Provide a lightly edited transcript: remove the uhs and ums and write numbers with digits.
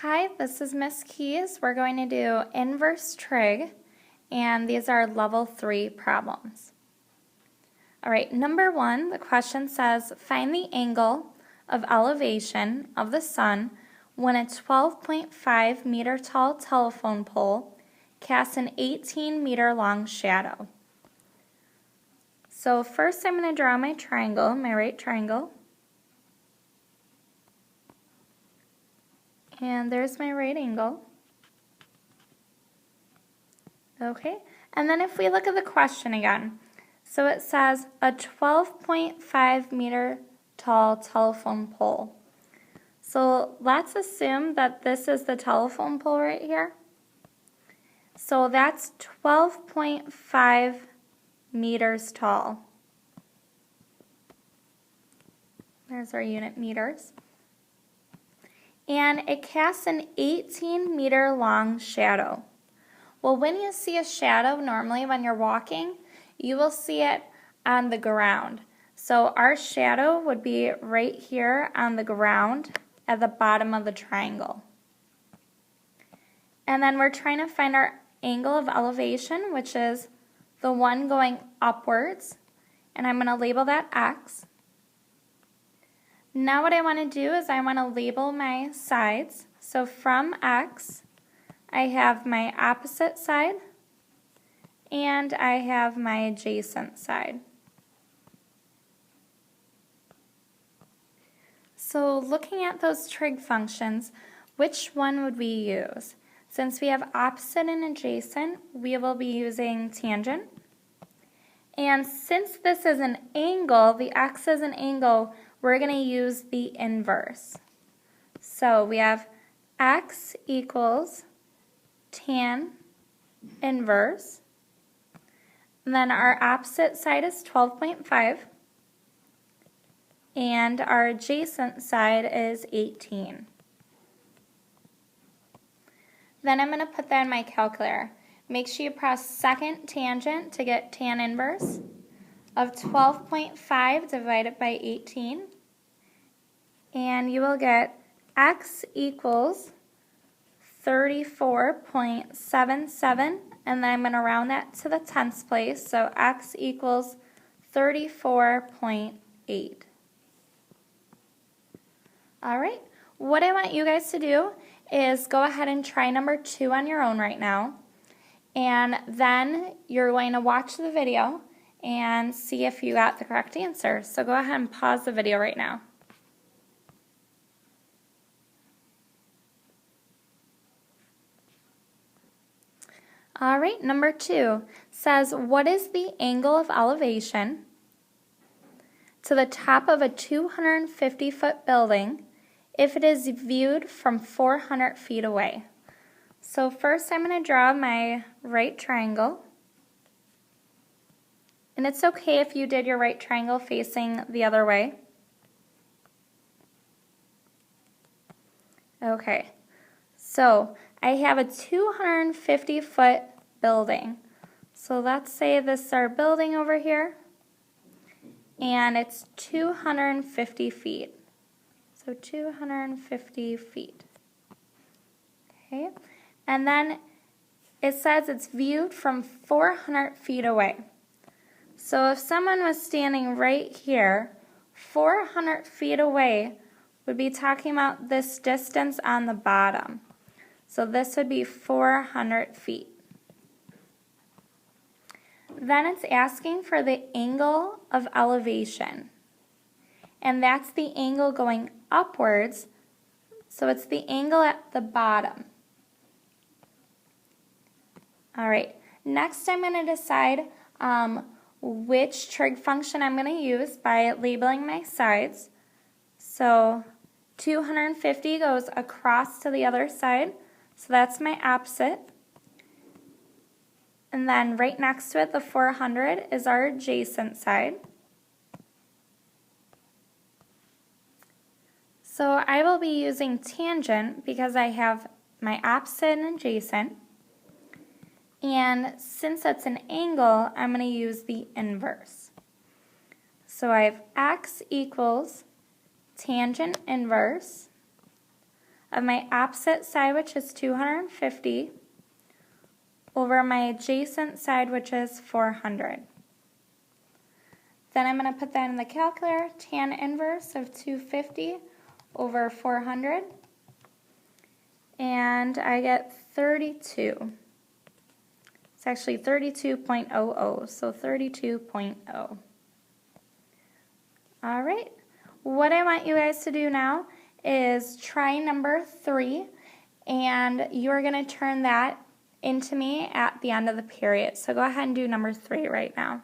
Hi, this is Miss Keys. We're going to do inverse trig, and these are level 3 problems. All right, number 1, the question says, find the angle of elevation of the sun when a 12.5 meter tall telephone pole casts an 18 meter long shadow. So first I'm going to draw my triangle, my right triangle. And there's my right angle. Okay, and then if we look at the question again, so it says a 12.5 meter tall telephone pole. So let's assume that this is the telephone pole right here. So that's 12.5 meters tall. There's our unit meters. And it casts an 18 meter long shadow. Well, when you see a shadow, normally when you're walking, you will see it on the ground. So our shadow would be right here on the ground at the bottom of the triangle. And then we're trying to find our angle of elevation, which is the one going upwards. And I'm going to label that X. Now what I want to do is I want to label my sides. So from X, I have my opposite side and I have my adjacent side. So looking at those trig functions, which one would we use? Since we have opposite and adjacent, we will be using tangent. And since this is an angle, the X is an angle, we're going to use the inverse. So we have X equals tan inverse. And then our opposite side is 12.5. And our adjacent side is 18. Then I'm going to put that in my calculator. Make sure you press second tangent to get tan inverse of 12.5 divided by 18. And you will get X equals 34.77, and then I'm going to round that to the tenths place, so X equals 34.8. All right, what I want you guys to do is go ahead and try number 2 on your own right now, and then you're going to watch the video and see if you got the correct answer. So go ahead and pause the video right now. All right, number 2 says, what is the angle of elevation to the top of a 250-foot building if it is viewed from 400 feet away? So first I'm going to draw my right triangle. And it's okay if you did your right triangle facing the other way. Okay, so I have a 250-foot building. So let's say this is our building over here, and it's 250 feet. So 250 feet. Okay, and then it says it's viewed from 400 feet away. So if someone was standing right here, 400 feet away would be talking about this distance on the bottom. So this would be 400 feet. Then it's asking for the angle of elevation. And that's the angle going upwards. So it's the angle at the bottom. All right, next I'm going to decide which trig function I'm going to use by labeling my sides. So 250 goes across to the other side. So that's my opposite. And then right next to it, the 400 is our adjacent side. So I will be using tangent because I have my opposite and adjacent. And since it's an angle, I'm going to use the inverse. So I have X equals tangent inverse of my opposite side, which is 250, over my adjacent side, which is 400. Then I'm going to put that in the calculator, tan inverse of 250 over 400, and I get 32. It's actually 32.00, so 32.0. All right, what I want you guys to do now is try number 3, and you're going to turn that into me at the end of the period. So go ahead and do number 3 right now.